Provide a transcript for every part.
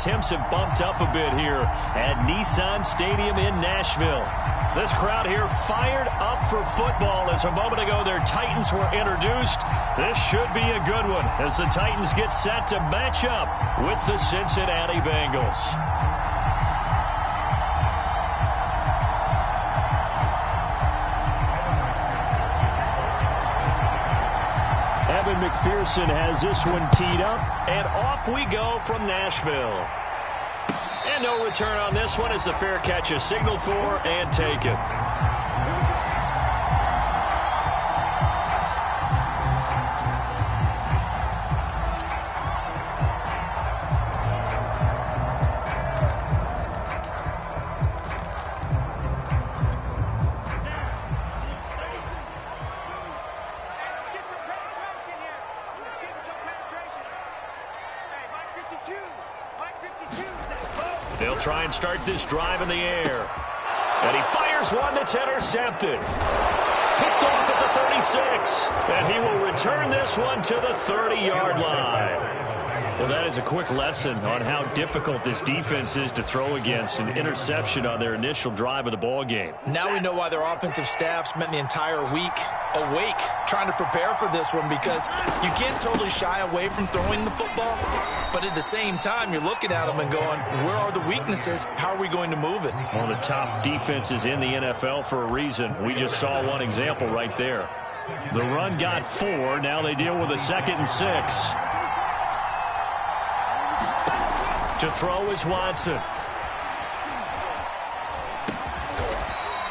attempts have bumped up a bit here at Nissan Stadium in Nashville. This crowd here fired up for football as a moment ago their Titans were introduced. This should be a good one as the Titans get set to match up with the Cincinnati Bengals. Evan McPherson has this one teed up, and off we go from Nashville. And no return on this one as the fair catch is signaled for and taken. They'll try and start this drive in the air. And he fires one that's intercepted. Picked off at the 36. And he will return this one to the 30-yard line. Well, that is a quick lesson on how difficult this defense is to throw against. An interception on their initial drive of the ball game. Now we know why their offensive staff spent the entire week awake trying to prepare for this one, because you can't totally shy away from throwing the football, but at the same time you're looking at them and going, where are the weaknesses? How are we going to move it? One of the top defenses in the NFL for a reason. We just saw one example right there. The run got 4. Now they deal with a 2nd and 6. To throw is Watson.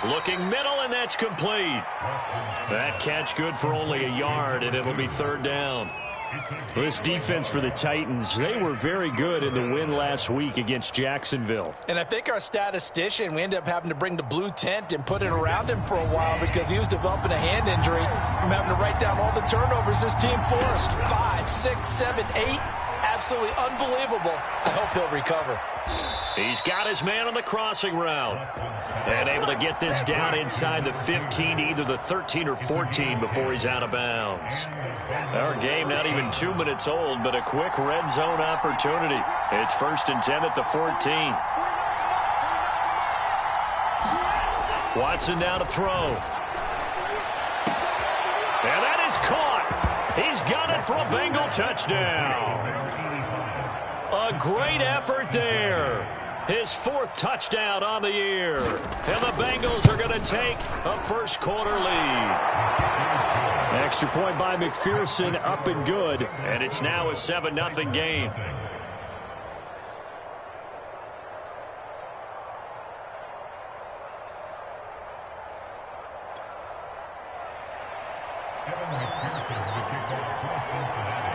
Looking middle, and that's complete. That catch good for only a yard, and it'll be 3rd down. This defense for the Titans, they were very good in the win last week against Jacksonville. And I think our statistician, we ended up having to bring the blue tent and put it around him for a while because he was developing a hand injury from having to write down all the turnovers this team forced. 5, 6, 7, 8. Absolutely unbelievable. I hope he'll recover. He's got his man on the crossing route. And able to get this down inside the 15, either the 13 or 14 before he's out of bounds. Our game not even 2 minutes old, but a quick red zone opportunity. It's 1st and 10 at the 14. Watson now to throw. And that is caught. He's got it for a Bengal touchdown. A great effort there. His 4th touchdown on the year. And the Bengals are going to take a first-quarter lead. Extra point by McPherson, up and good. And it's now a 7-0 game.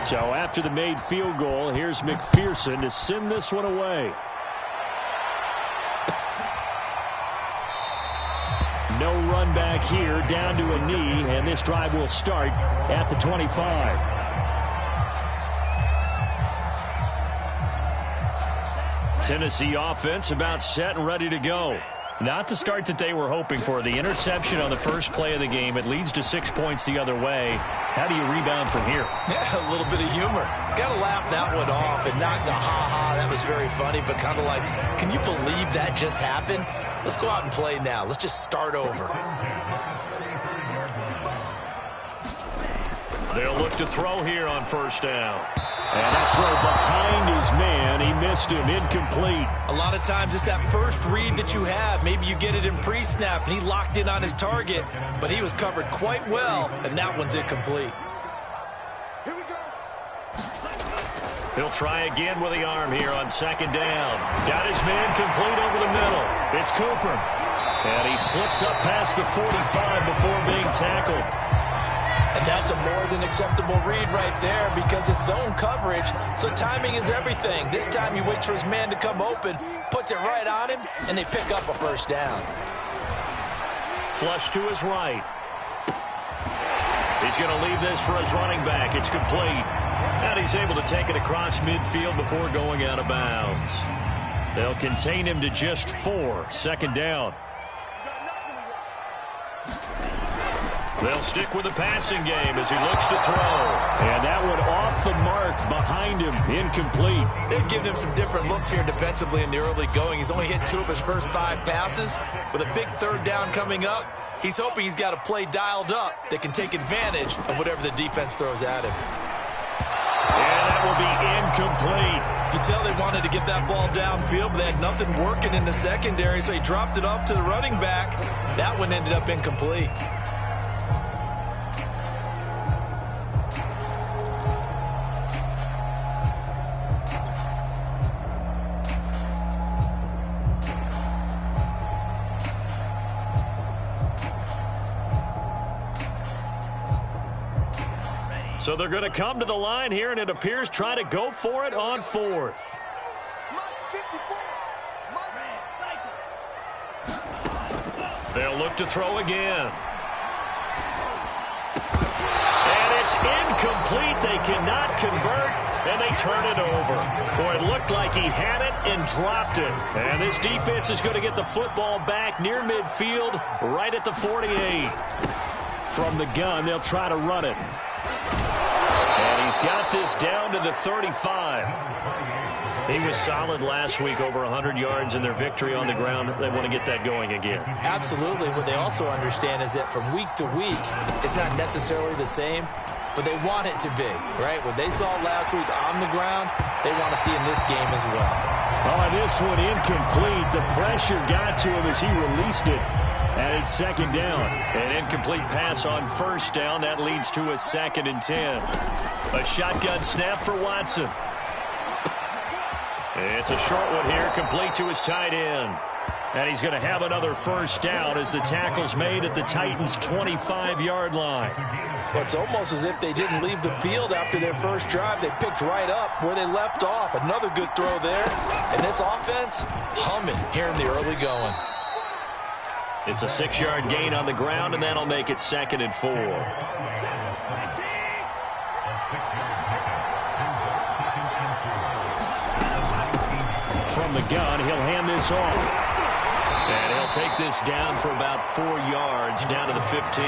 So after the made field goal, here's McPherson to send this one away. No run back here, down to a knee, and this drive will start at the 25. Tennessee offense about set and ready to go. Not the start that they were hoping for. The interception on the first play of the game. It leads to 6 points the other way. How do you rebound from here? Yeah, a little bit of humor. Got to laugh that one off and not the ha-ha. That was very funny, but kind of like, can you believe that just happened? Let's go out and play now. Let's just start over. They'll look to throw here on 1st down. And that throw behind his man. He missed him. Incomplete. A lot of times it's that first read that you have. Maybe you get it in pre-snap, and he locked in on his target, but he was covered quite well, and that one's incomplete. Here we go. He'll try again with the arm here on 2nd down. Got his man complete over the middle. It's Cooper. And he slips up past the 45 before being tackled. And that's a more than acceptable read right there because it's zone coverage, so timing is everything. This time he waits for his man to come open, puts it right on him, and they pick up a 1st down. Flush to his right. He's going to leave this for his running back. It's complete. And he's able to take it across midfield before going out of bounds. They'll contain him to just 4. 2nd down. They'll stick with the passing game as he looks to throw. And that one off the mark behind him, incomplete. They've given him some different looks here defensively in the early going. He's only hit 2 of his first 5 passes. With a big third down coming up, he's hoping he's got a play dialed up that can take advantage of whatever the defense throws at him. And that will be incomplete. You can tell they wanted to get that ball downfield, but they had nothing working in the secondary, so he dropped it off to the running back. That one ended up incomplete. So they're going to come to the line here, and it appears try to go for it on 4th. They'll look to throw again. And it's incomplete. They cannot convert, and they turn it over. Boy, it looked like he had it and dropped it. And this defense is going to get the football back near midfield, right at the 48. From the gun, they'll try to run it. And he's got this down to the 35. He was solid last week, over 100 yards in their victory on the ground. They want to get that going again. Absolutely. What they also understand is that from week to week, it's not necessarily the same, but they want it to be, right? What they saw last week on the ground, they want to see in this game as well. Oh, this one incomplete. The pressure got to him as he released it. And it's 2nd down. An incomplete pass on 1st down. That leads to a 2nd and 10. A shotgun snap for Watson. It's a short one here, complete to his tight end. And he's going to have another 1st down as the tackle's made at the Titans' 25-yard line. Well, it's almost as if they didn't leave the field after their first drive. They picked right up where they left off. Another good throw there. And this offense, humming here in the early going. It's a 6-yard gain on the ground, and that'll make it 2nd and 4. From the gun, he'll hand this off. And he'll take this down for about 4 yards, down to the 15.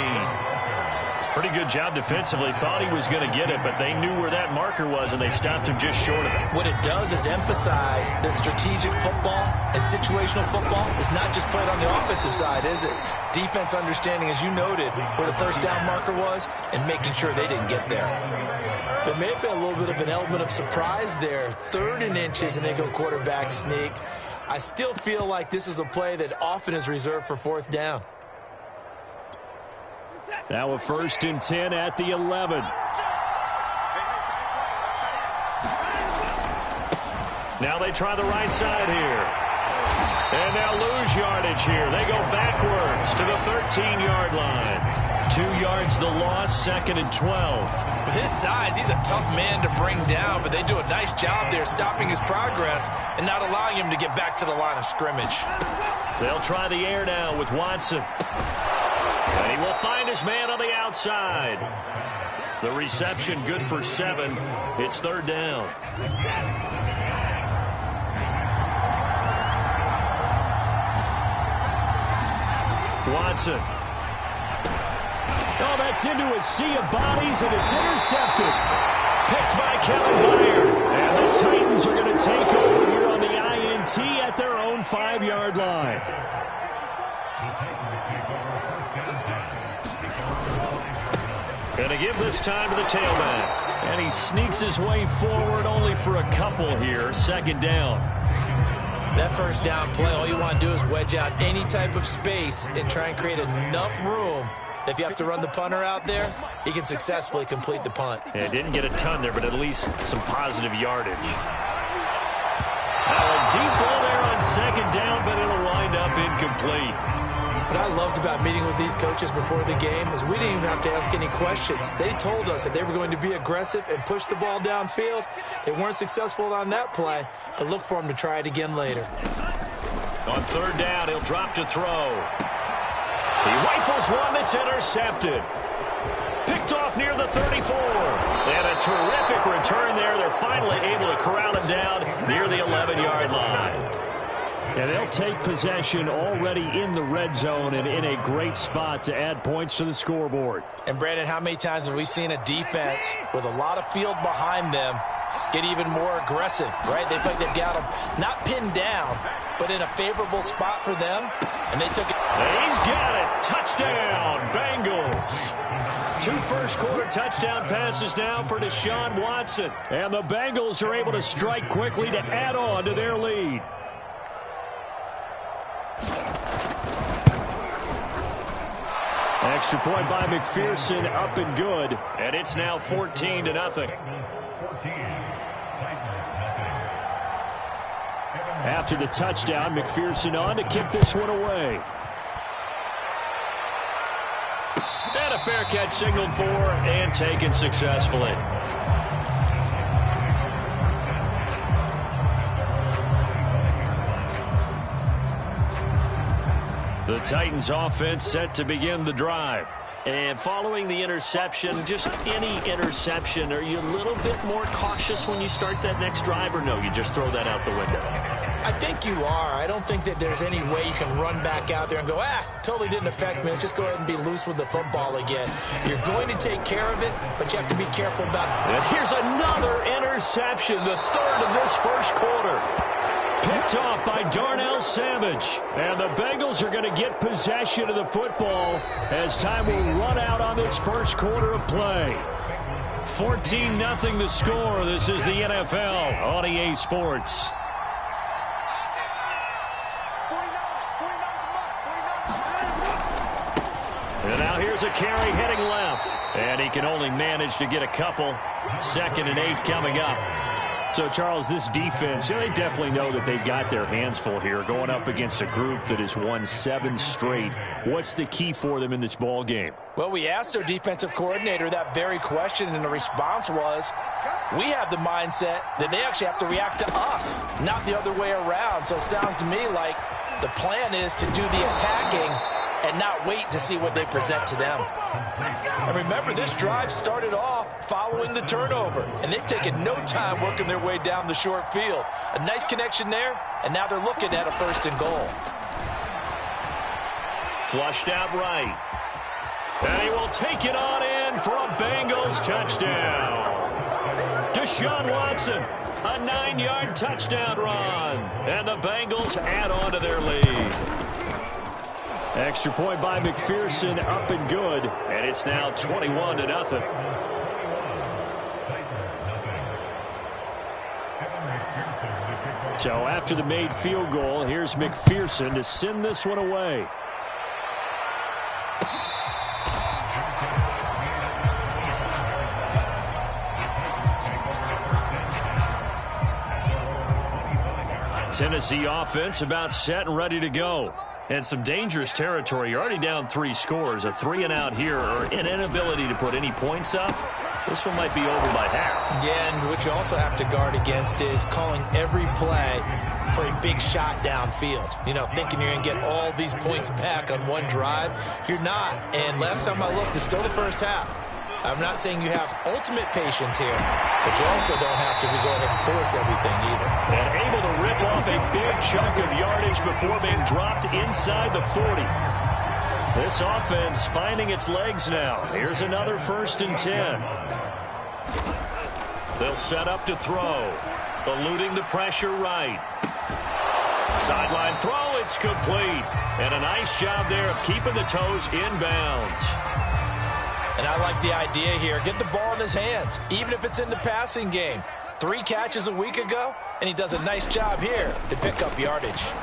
Pretty good job defensively. Thought he was going to get it, but they knew where that marker was, and they stopped him just short of it. What it does is emphasize that strategic football and situational football is not just played on the offensive side, is it? Defense understanding, as you noted, where the 1st down marker was and making sure they didn't get there. There may have been a little bit of an element of surprise there. 3rd and inches, and they go quarterback sneak. I still feel like this is a play that often is reserved for 4th down. Now a 1st and 10 at the 11. Now they try the right side here. And they'll lose yardage here. They go backwards to the 13-yard line. 2 yards the loss, 2nd and 12. With his size, he's a tough man to bring down, but they do a nice job there stopping his progress and not allowing him to get back to the line of scrimmage. They'll try the air now with Watson. And he will find his man on the outside. The reception good for 7. It's 3rd down. Watson. Oh, that's into a sea of bodies, and it's intercepted. Picked by Kevin Byard. And the Titans are going to take over here on the INT at their own 5-yard line. Going to give this time to the tailback. And he sneaks his way forward only for a couple here. 2nd down. That 1st down play, all you want to do is wedge out any type of space and try and create enough room. If you have to run the punter out there, he can successfully complete the punt. Yeah, didn't get a ton there, but at least some positive yardage. Now a deep ball there on 2nd down, but it'll wind up incomplete. What I loved about meeting with these coaches before the game is we didn't even have to ask any questions. They told us that they were going to be aggressive and push the ball downfield. They weren't successful on that play, but look for them to try it again later. On 3rd down, he'll drop to throw. He rifles one that's intercepted. Picked off near the 34. And a terrific return there. They're finally able to corral him down near the 11-yard line. And they'll take possession already in the red zone and in a great spot to add points to the scoreboard. And, Brandon, how many times have we seen a defense with a lot of field behind them get even more aggressive, right? They feel like they've got them not pinned down, but in a favorable spot for them, and they took it. He's got it. Touchdown, Bengals. 2 first-quarter touchdown passes now for Deshaun Watson. And the Bengals are able to strike quickly to add on to their lead. Extra point by McPherson, up and good. And it's now 14-0. After the touchdown, McPherson on to kick this one away. And a fair catch signaled for and taken successfully. The Titans offense set to begin the drive. And following the interception, just any interception, are you a little bit more cautious when you start that next drive, or no, you just throw that out the window? I think you are. I don't think that there's any way you can run back out there and go, totally didn't affect me. Let's just go ahead and be loose with the football again. You're going to take care of it, but you have to be careful about it. And here's another interception, the third of this first quarter. Picked off by Darnell Savage. And the Bengals are going to get possession of the football as time will run out on this first quarter of play. 14-0 the score. This is the NFL on EA Sports. And now here's a carry heading left. And he can only manage to get a couple. 2nd and 8 coming up. So, Charles, this defense, they definitely know that they've got their hands full here going up against a group that has won 7 straight. What's the key for them in this ball game? Well, we asked their defensive coordinator that very question, and the response was, we have the mindset that they actually have to react to us, not the other way around. So it sounds to me like the plan is to do the attacking and not wait to see what they present to them. And remember, this drive started off following the turnover, and they've taken no time working their way down the short field. A nice connection there, and now they're looking at a 1st and goal. Flushed out right. And he will take it on in for a Bengals touchdown. Deshaun Watson, a 9-yard touchdown run. And the Bengals add on to their lead. Extra point by McPherson, up and good. And it's now 21-0. So after the made field goal, here's McPherson to send this one away. Tennessee offense about set and ready to go. And some dangerous territory. You're already down 3 scores. A 3-and-out here, or an inability to put any points up. This one might be over by half. Yeah, and what you also have to guard against is calling every play for a big shot downfield. You know, thinking you're going to get all these points back on one drive. You're not. And last time I looked, it's still the first half. I'm not saying you have ultimate patience here, but you also don't have to go ahead and force everything either. And able to rip off a big chunk of yardage before being dropped inside the 40. This offense finding its legs now. Here's another 1st and 10. They'll set up to throw. Eluding the pressure right. Sideline throw, it's complete. And a nice job there of keeping the toes inbounds. And I like the idea here. Get the ball in his hands, even if it's in the passing game. 3 catches a week ago, and he does a nice job here to pick up yardage.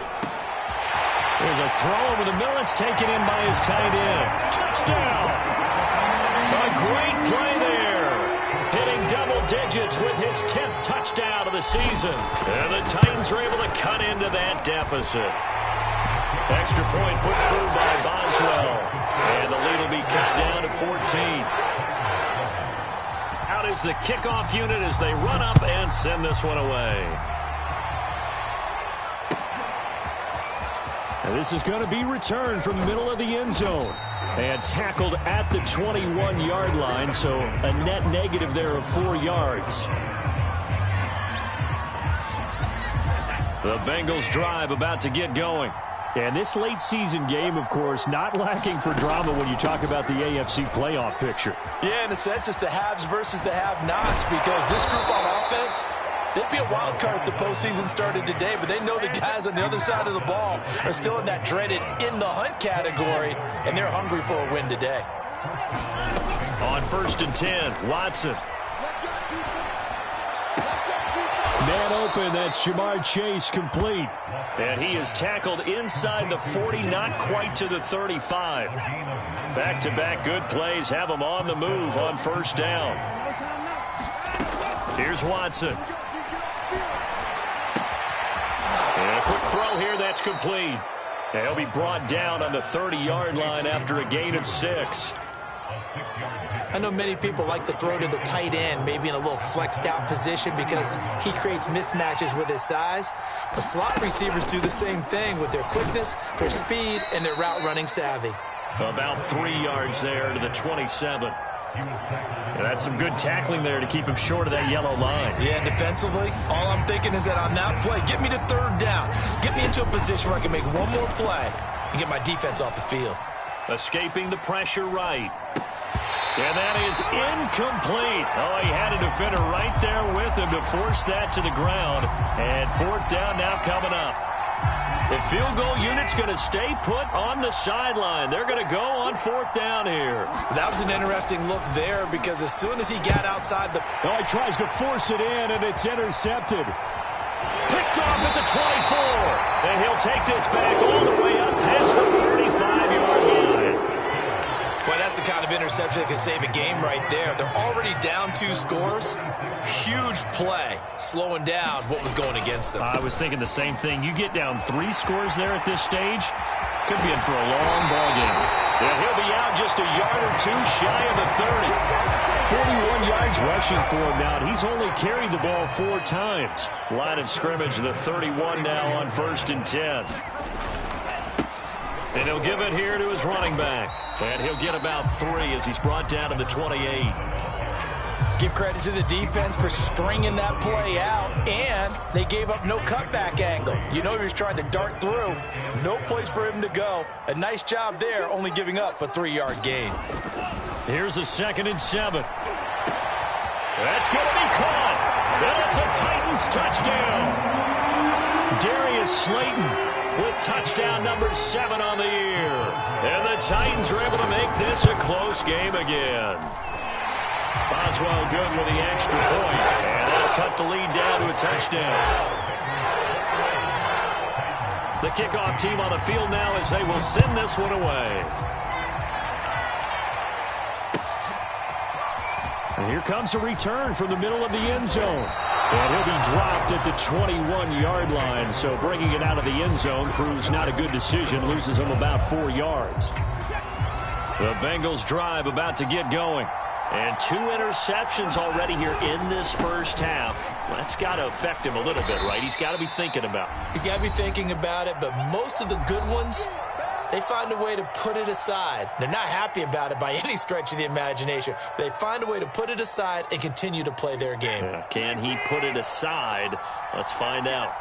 There's a throw over the middle. It's taken in by his tight end. Touchdown! A great play there. Hitting double digits with his 10th touchdown of the season. And the Titans are able to cut into that deficit. Extra point put through by Boswell. And the lead will be cut down to 14. Out is the kickoff unit as they run up and send this one away. And this is going to be returned from the middle of the end zone. And tackled at the 21-yard line, so a net negative there of 4 yards. The Bengals drive about to get going. And this late season game, of course, not lacking for drama when you talk about the AFC playoff picture. Yeah, in a sense, it's the haves versus the have-nots, because this group on offense, they'd be a wild card if the postseason started today, but they know the guys on the other side of the ball are still in that dreaded in-the-hunt category, and they're hungry for a win today. On 1st and 10, Watson. Man open, that's Jamar Chase, complete. And he is tackled inside the 40, not quite to the 35. Back-to-back good plays have him on the move on 1st down. Here's Watson. And a quick throw here, that's complete. And he'll be brought down on the 30-yard line after a gain of 6. I know many people like to throw to the tight end, maybe in a little flexed out position because he creates mismatches with his size. But slot receivers do the same thing with their quickness, their speed, and their route running savvy. About 3 yards there to the 27. And that's some good tackling there to keep him short of that yellow line. Yeah, defensively, all I'm thinking is that on that play, get me to 3rd down. Get me into a position where I can make one more play and get my defense off the field. Escaping the pressure right. And that is incomplete. Oh, he had a defender right there with him to force that to the ground. And 4th down now coming up. The field goal unit's going to stay put on the sideline. They're going to go on 4th down here. That was an interesting look there because as soon as he got outside the... Oh, he tries to force it in, and it's intercepted. Picked off at the 24. And he'll take this back all the way up past the 35-yard line. Boy, that's the kind of interception that can save a game right there. They're already down 2 scores. Huge play, slowing down what was going against them. I was thinking the same thing. You get down 3 scores there at this stage, could be in for a long ball game. Yeah, he'll be out just a yard or 2 shy of the 30. 41 yards rushing for him now. He's only carried the ball 4 times. Line of scrimmage, the 31 now on 1st and 10. And he'll give it here to his running back. And he'll get about 3 as he's brought down to the 28. Give credit to the defense for stringing that play out, and they gave up no cutback angle. You know he was trying to dart through. No place for him to go. A nice job there, only giving up a 3-yard gain. Here's a 2nd and 7. That's going to be caught. That's a Titans touchdown. Darius Slayton with touchdown number 7 on the year. And the Titans are able to make this a close game again. Boswell good with the extra point. And that'll cut the lead down to a touchdown. The kickoff team on the field now as they will send this one away. And here comes a return from the middle of the end zone. And he'll be dropped at the 21-yard line. So bringing it out of the end zone proves not a good decision. Loses him about 4 yards. The Bengals drive about to get going. And 2 interceptions already here in this first half. That's got to affect him a little bit, right? He's got to be thinking about it. He's got to be thinking about it, but most of the good ones, they find a way to put it aside. They're not happy about it by any stretch of the imagination. They find a way to put it aside and continue to play their game. Yeah. Can he put it aside? Let's find out.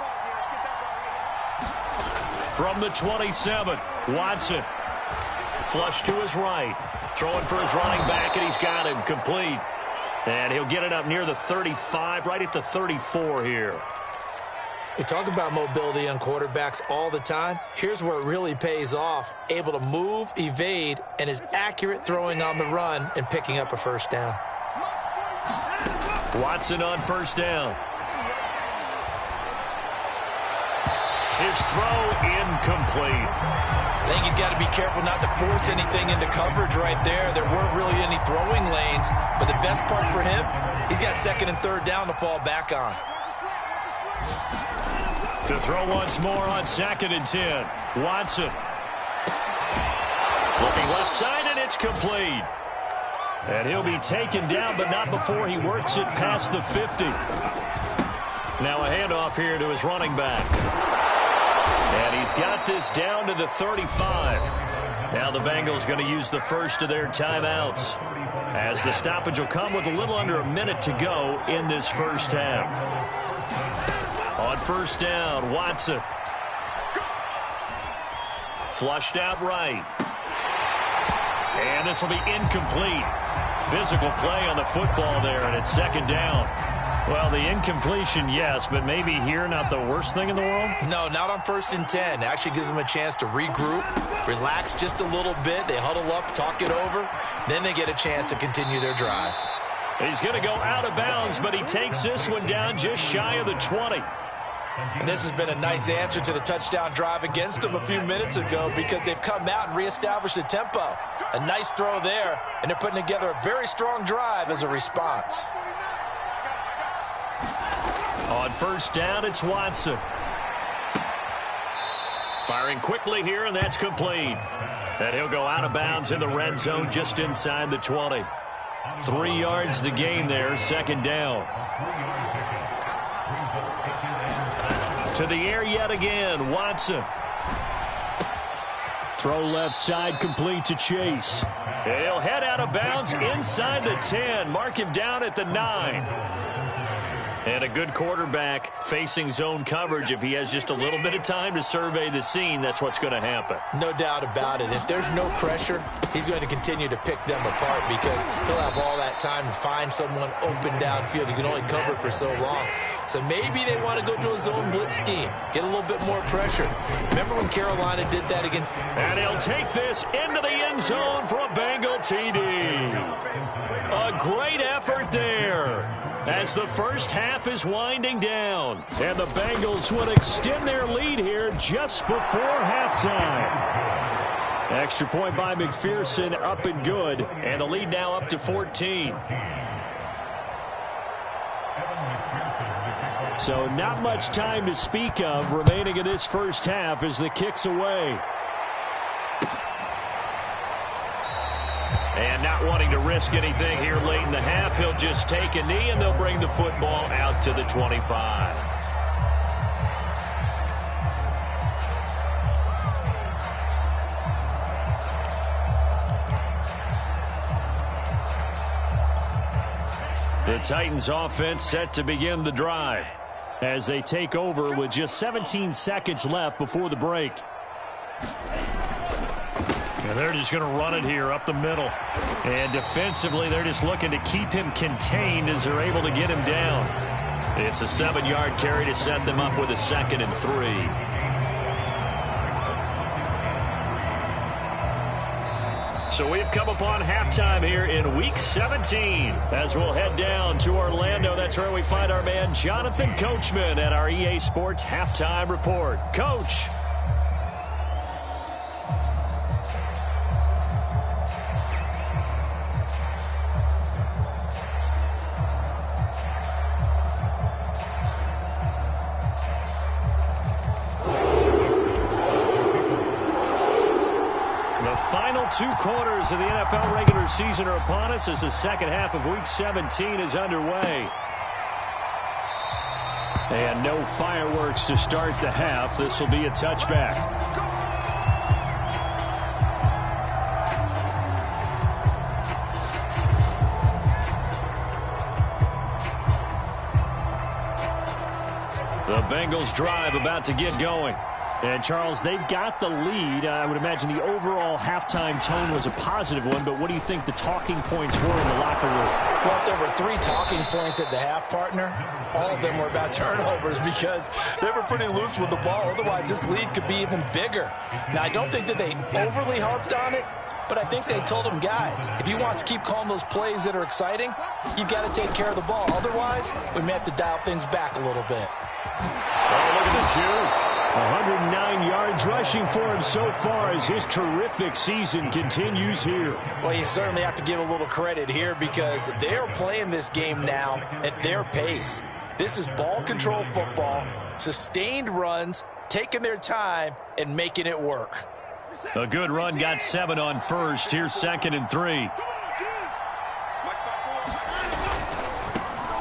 From the 27, Watson. Flush to his right. Throwing for his running back, and he's got him complete. And he'll get it up near the 35, right at the 34 here. We talk about mobility on quarterbacks all the time. Here's where it really pays off. Able to move, evade, and is accurate throwing on the run and picking up a 1st down. Watson on 1st down. His throw incomplete. I think he's got to be careful not to force anything into coverage right there. There weren't really any throwing lanes, but the best part for him, he's got 2nd and 3rd down to fall back on. To throw once more on 2nd and 10. Watson. Looking left side, and it's complete. And he'll be taken down, but not before he works it past the 50. Now a handoff here to his running back. And he's got this down to the 35. Now the Bengals going to use the first of their timeouts, as the stoppage will come with a little under a minute to go in this first half. On On first down, Watson. Flushed out right. And this will be incomplete. Physical play on the football there, and it's second down. Well, the incompletion, yes, but maybe here not the worst thing in the world? No, not on 1st and 10. Actually gives them a chance to regroup, relax just a little bit. They huddle up, talk it over. Then they get a chance to continue their drive. He's going to go out of bounds, but he takes this one down just shy of the 20. And this has been a nice answer to the touchdown drive against them a few minutes ago because they've come out and reestablished the tempo. A nice throw there, and they're putting together a very strong drive as a response. On first down, it's Watson. Firing quickly here, and that's complete. And he'll go out of bounds in the red zone just inside the 20. 3 yards the gain there, second down. To the air yet again, Watson. Throw left side, complete to Chase. He'll head out of bounds inside the 10. Mark him down at the 9. And a good quarterback facing zone coverage. If he has just a little bit of time to survey the scene, that's what's going to happen. No doubt about it. If there's no pressure, he's going to continue to pick them apart because he'll have all that time to find someone open downfield. He can only cover for so long. So maybe they want to go to a zone blitz scheme, get a little bit more pressure. Remember when Carolina did that again? And he'll take this into the end zone for a Bengal TD. A great effort there as the first half is winding down. And the Bengals would extend their lead here just before halftime. Extra point by McPherson, up and good. And the lead now up to 14. So not much time to speak of remaining in this first half as the kick's away. And not wanting to risk anything here late in the half, he'll just take a knee and they'll bring the football out to the 25. The Titans offense set to begin the drive as they take over with just 17 seconds left before the break. And they're just going to run it here up the middle. And defensively, they're just looking to keep him contained as they're able to get him down. It's a 7-yard carry to set them up with a 2nd and 3. So we've come upon halftime here in Week 17. As we'll head down to Orlando, that's where we find our man Jonathan Coachman at our EA Sports Halftime Report. Coach. Final 2 quarters of the NFL regular season are upon us as the second half of Week 17 is underway. And no fireworks to start the half. This will be a touchback. The Bengals drive about to get going. And, Charles, they've got the lead. I would imagine the overall halftime tone was a positive one, but what do you think the talking points were in the locker room? Well, if there were 3 talking points at the half, partner, all of them were about turnovers because they were pretty loose with the ball. Otherwise, this lead could be even bigger. Now, I don't think that they overly harped on it, but I think they told them, guys, if you want to keep calling those plays that are exciting, you've got to take care of the ball. Otherwise, we may have to dial things back a little bit. Oh, look at the juke. 109 yards rushing for him so far as his terrific season continues here. Well, you certainly have to give a little credit here because they're playing this game now at their pace. This is ball control football, sustained runs, taking their time, and making it work. A good run got 7 on first. Here's 2nd and 3.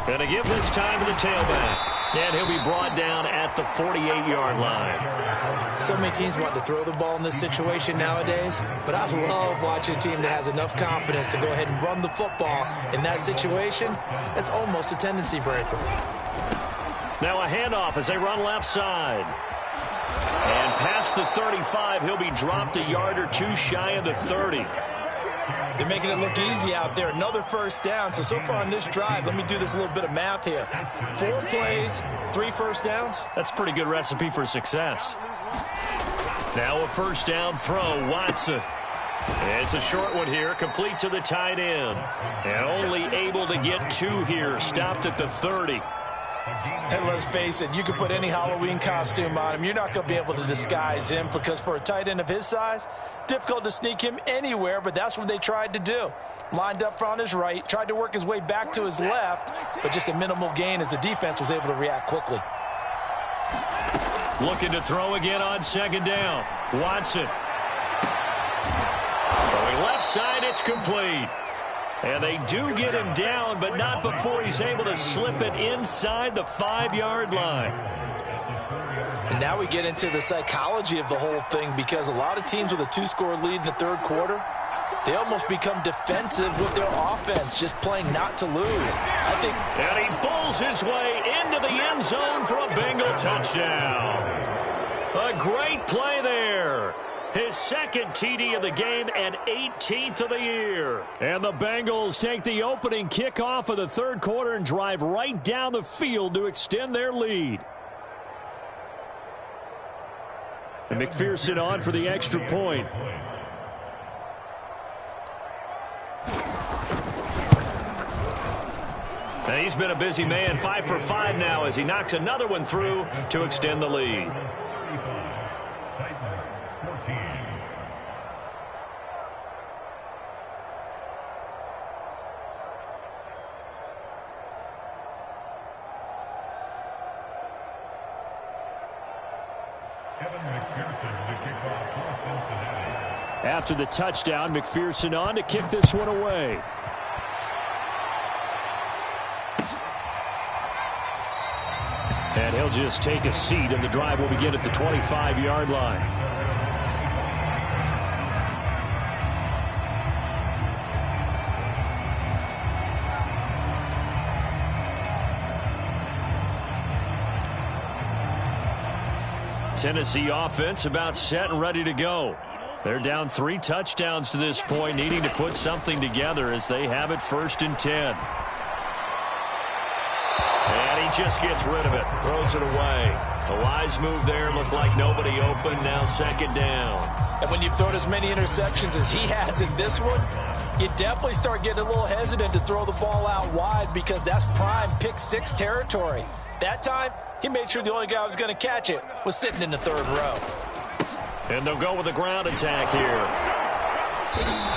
Going to give this time to the tailback. And he'll be brought down at the 48-yard line. So many teams want to throw the ball in this situation nowadays, but I love watching a team that has enough confidence to go ahead and run the football in that situation. That's almost a tendency breaker. Now a handoff as they run left side. And past the 35, he'll be dropped a yard or two shy of the 30. They're making it look easy out there. Another first down. So far on this drive, let me do this little bit of math here. 4 plays, 3 first downs. That's a pretty good recipe for success. Now a first down throw, Watson. It's a short one here, complete to the tight end. And only able to get 2 here, stopped at the 30. And let's face it, you can put any Halloween costume on him. You're not going to be able to disguise him because for a tight end of his size, difficult to sneak him anywhere, but that's what they tried to do. Lined up on his right, tried to work his way back to his left, but just a minimal gain as the defense was able to react quickly. Looking to throw again on second down. Watson. Throwing left side, it's complete. And they do get him down, but not before he's able to slip it inside the 5-yard line. And now we get into the psychology of the whole thing because a lot of teams with a 2-score lead in the third quarter, they almost become defensive with their offense, just playing not to lose. And he pulls his way into the end zone for a Bengal touchdown. A great play there. His second TD of the game and 18th of the year. And the Bengals take the opening kickoff of the third quarter and drive right down the field to extend their lead. And McPherson on for the extra point. And he's been a busy man, 5 for 5 now as he knocks another one through to extend the lead. After the touchdown, McPherson on to kick this one away. And he'll just take a seat, and the drive will begin at the 25-yard line. Tennessee offense about set and ready to go. They're down 3 touchdowns to this point, needing to put something together as they have it 1st and 10. And he just gets rid of it, throws it away. A wise move there, looked like nobody open, now 2nd down. And when you've thrown as many interceptions as he has in this one, you definitely start getting a little hesitant to throw the ball out wide because that's prime pick 6 territory. That time, he made sure the only guy who was going to catch it was sitting in the 3rd row. And they'll go with a ground attack here.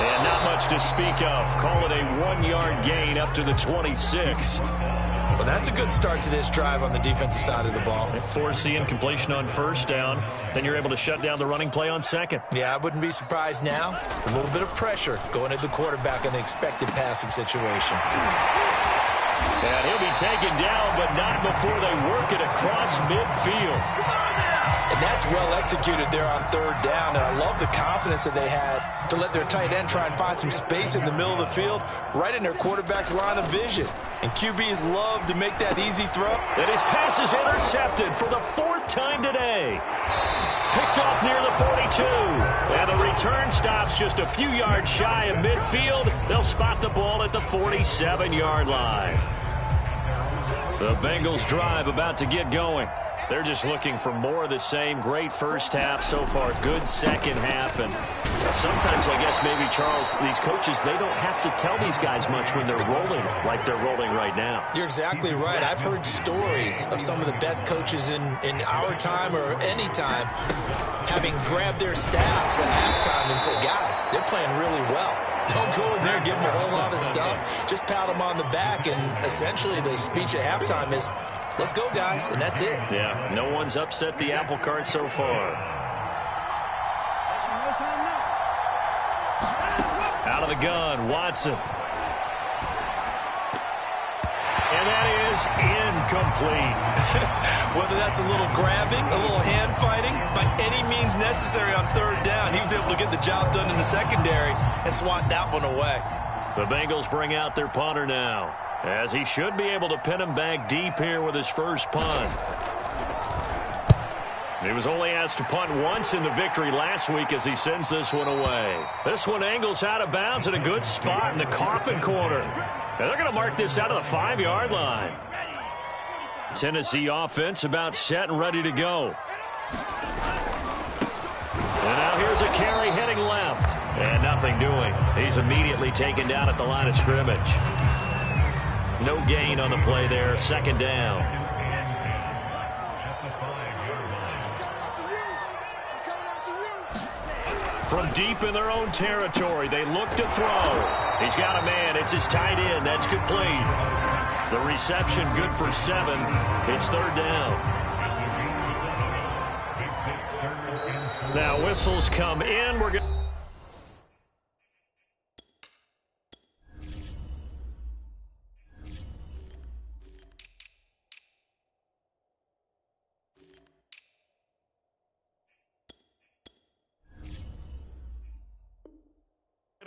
And not much to speak of. Call it a 1-yard gain up to the 26. Well, that's a good start to this drive on the defensive side of the ball. Force the incompletion on 1st down. Then you're able to shut down the running play on 2nd. Yeah, I wouldn't be surprised now. A little bit of pressure going at the quarterback in an expected passing situation. And he'll be taken down, but not before they work it across midfield. And that's well executed there on 3rd down. And I love the confidence that they had to let their tight end try and find some space in the middle of the field, right in their quarterback's line of vision. And QBs love to make that easy throw. And his pass is intercepted for the 4th time today. Picked off near the 42. And the return stops just a few yards shy of midfield. They'll spot the ball at the 47-yard line. The Bengals drive about to get going. They're just looking for more of the same. Great first half so far. Good second half. And sometimes, I guess, maybe, Charles, these coaches, they don't have to tell these guys much when they're rolling like they're rolling right now. You're exactly right. I've heard stories of some of the best coaches in our time or any time having grabbed their staffs at halftime and said, guys, they're playing really well. Don't go in there and give them a whole lot of stuff. Just pat them on the back. And essentially the speech at halftime is, let's go, guys, and that's it. Yeah, no one's upset the apple cart so far. Out of the gun, Watson. And that is incomplete. Whether that's a little grabbing, a little hand fighting, by any means necessary on 3rd down, he was able to get the job done in the secondary and swat that one away. The Bengals bring out their punter now. as he should be able to pin him back deep here with his first punt. He was only asked to punt once in the victory last week as he sends this one away. This one angles out of bounds at a good spot in the coffin corner. And they're going to mark this out of the 5-yard line. Tennessee offense about set and ready to go. And now here's a carry heading left. And nothing doing. He's immediately taken down at the line of scrimmage. No gain on the play there. Second down. From deep in their own territory, they look to throw. He's got a man. It's his tight end. That's complete. The reception good for 7. It's third down. Now whistles come in. We're going to...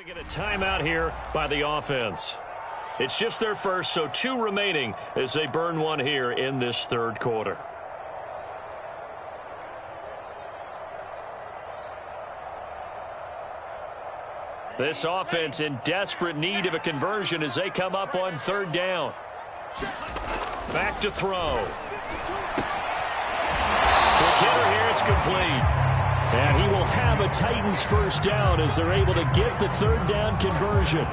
get a timeout here by the offense. It's just their first, so 2 remaining as they burn one here in this third quarter. This offense in desperate need of a conversion as they come up on third down. Back to throw. Quick hitter here, it's complete. And he will have a Titans first down as they're able to get the third down conversion.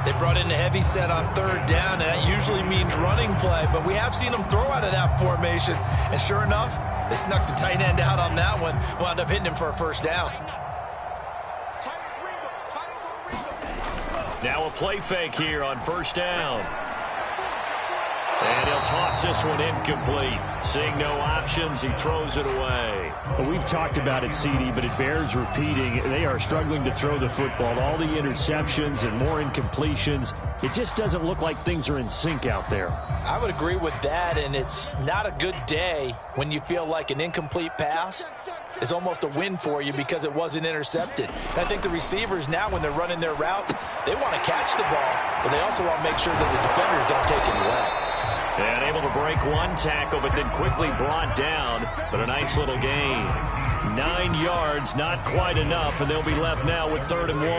They brought in a heavy set on third down, and that usually means running play, but we have seen them throw out of that formation. And sure enough, they snuck the tight end out on that one, wound up hitting him for a first down. Now a play fake here on first down. And he'll toss this one incomplete. Seeing no options, he throws it away. Well, we've talked about it, CD, but it bears repeating. They are struggling to throw the football. All the interceptions and more incompletions. It just doesn't look like things are in sync out there. I would agree with that, and it's not a good day when you feel like an incomplete pass is almost a win for you because it wasn't intercepted. I think the receivers now, when they're running their routes, they want to catch the ball, but they also want to make sure that the defenders don't take it away. And able to break one tackle, but then quickly brought down. But a nice little gain. 9 yards, not quite enough, and they'll be left now with 3rd and 1. A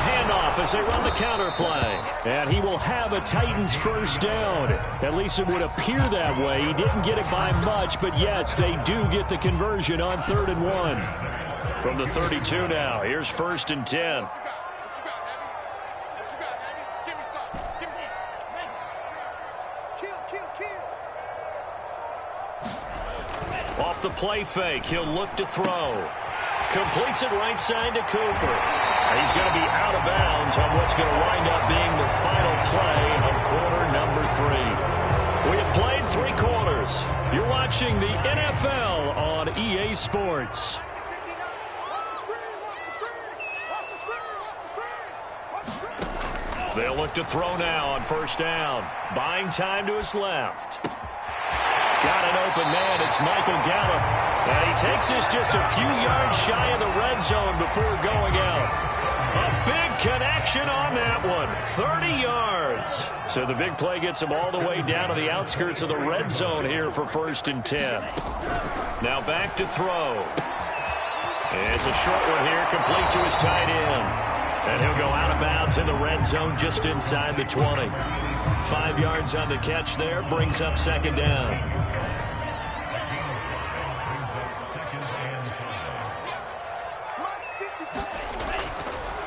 handoff as they run the counter play. And he will have a Titans first down. At least it would appear that way. He didn't get it by much, but yes, they do get the conversion on 3rd and 1. From the 32 now, here's 1st and 10. Off the play fake, he'll look to throw. Completes it right side to Cooper. He's going to be out of bounds on what's going to wind up being the final play of quarter number 3. We have played 3 quarters. You're watching the NFL on EA Sports. They'll look to throw now on first down. Buying time to his left. Got an open man. It's Michael Gallup. And he takes this just a few yards shy of the red zone before going out. A big connection on that one. 30 yards. So the big play gets him all the way down to the outskirts of the red zone here for 1st and 10. Now back to throw. It's a short one here, complete to his tight end. And he'll go out of bounds in the red zone just inside the 20. 5 yards on the catch there, brings up 2nd down.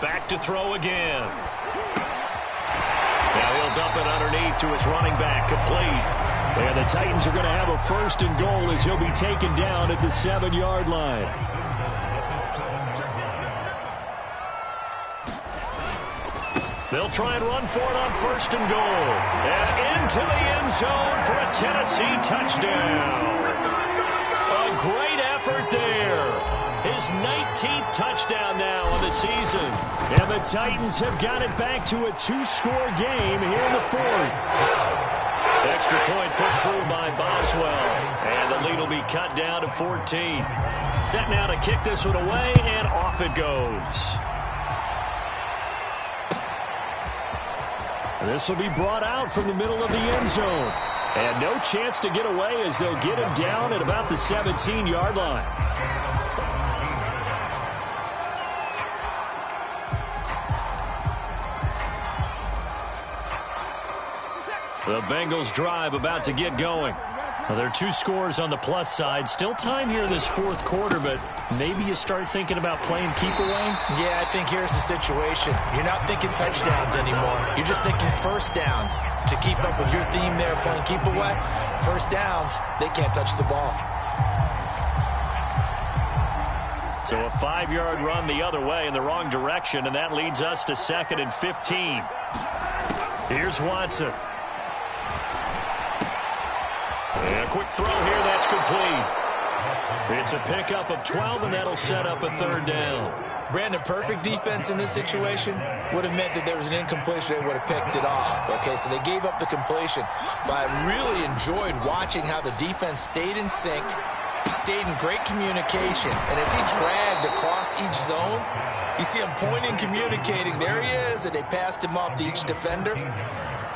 Back to throw again. Now he'll dump it underneath to his running back, complete. And the Titans are going to have a 1st and goal as he'll be taken down at the 7-yard line. They'll try and run for it on 1st and goal. And into the end zone for a Tennessee touchdown. A great effort there. His 19th touchdown now on the season. And the Titans have got it back to a 2-score game here in the 4th. Extra point put through by Boswell. And the lead will be cut down to 14. Set now to kick this one away, and off it goes. This will be brought out from the middle of the end zone. And no chance to get away as they'll get him down at about the 17-yard line. The Bengals drive about to get going. Well, there are 2 scores on the plus side. Still time here in this fourth quarter, but maybe you start thinking about playing keep away? Yeah, I think here's the situation. You're not thinking touchdowns anymore. You're just thinking first downs. To keep up with your theme there, playing keep away, first downs, they can't touch the ball. So a 5-yard run the other way in the wrong direction, and that leads us to 2nd and 15. Here's Watson. And a quick throw here, that's complete. It's a pickup of 12, and that'll set up a 3rd down. Brandon, perfect defense in this situation would have meant that there was an incompletion. They would have picked it off. Okay, so they gave up the completion. But I really enjoyed watching how the defense stayed in sync, stayed in great communication. And as he dragged across each zone, you see him pointing, communicating. There he is, and they passed him off to each defender.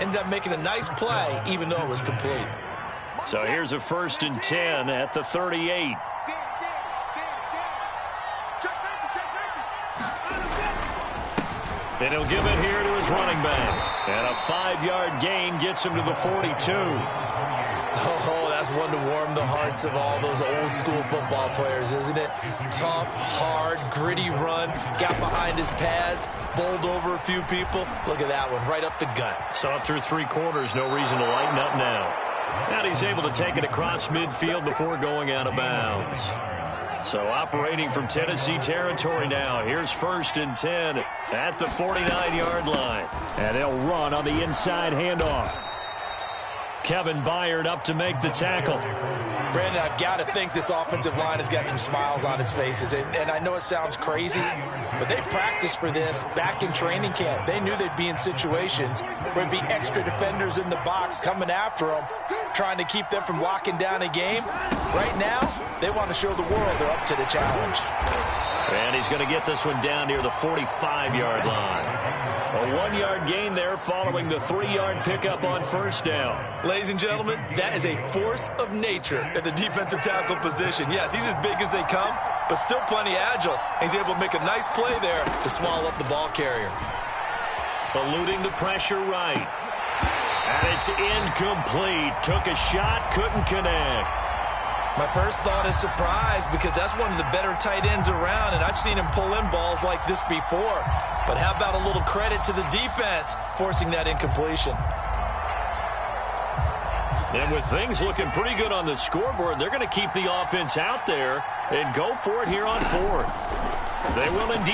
Ended up making a nice play, even though it was complete. So here's a 1st and 10 at the 38. And he'll give it here to his running back. And a 5-yard gain gets him to the 42. Oh, that's one to warm the hearts of all those old-school football players, isn't it? Tough, hard, gritty run. Got behind his pads, bowled over a few people. Look at that one, right up the gut. So up through 3 quarters, no reason to lighten up now. And he's able to take it across midfield before going out of bounds. So operating from Tennessee territory now. Here's 1st and 10 at the 49-yard line. And they'll run on the inside handoff. Kevin Byard up to make the tackle. Brandon, I've got to think this offensive line has got some smiles on its faces. And I know it sounds crazy, but they practiced for this back in training camp. They knew they'd be in situations where there'd be extra defenders in the box coming after them, trying to keep them from locking down a game. Right now, they want to show the world they're up to the challenge. And he's going to get this one down near the 45-yard line. A 1-yard gain there following the 3-yard pickup on 1st down. Ladies and gentlemen, that is a force of nature at the defensive tackle position. Yes, he's as big as they come, but still plenty agile. He's able to make a nice play there to swallow up the ball carrier. Eluding the pressure right. And it's incomplete. Took a shot, couldn't connect. My first thought is surprise, because that's one of the better tight ends around, and I've seen him pull in balls like this before. But how about a little credit to the defense forcing that incompletion? And with things looking pretty good on the scoreboard, they're going to keep the offense out there and go for it here on 4th. They will indeed.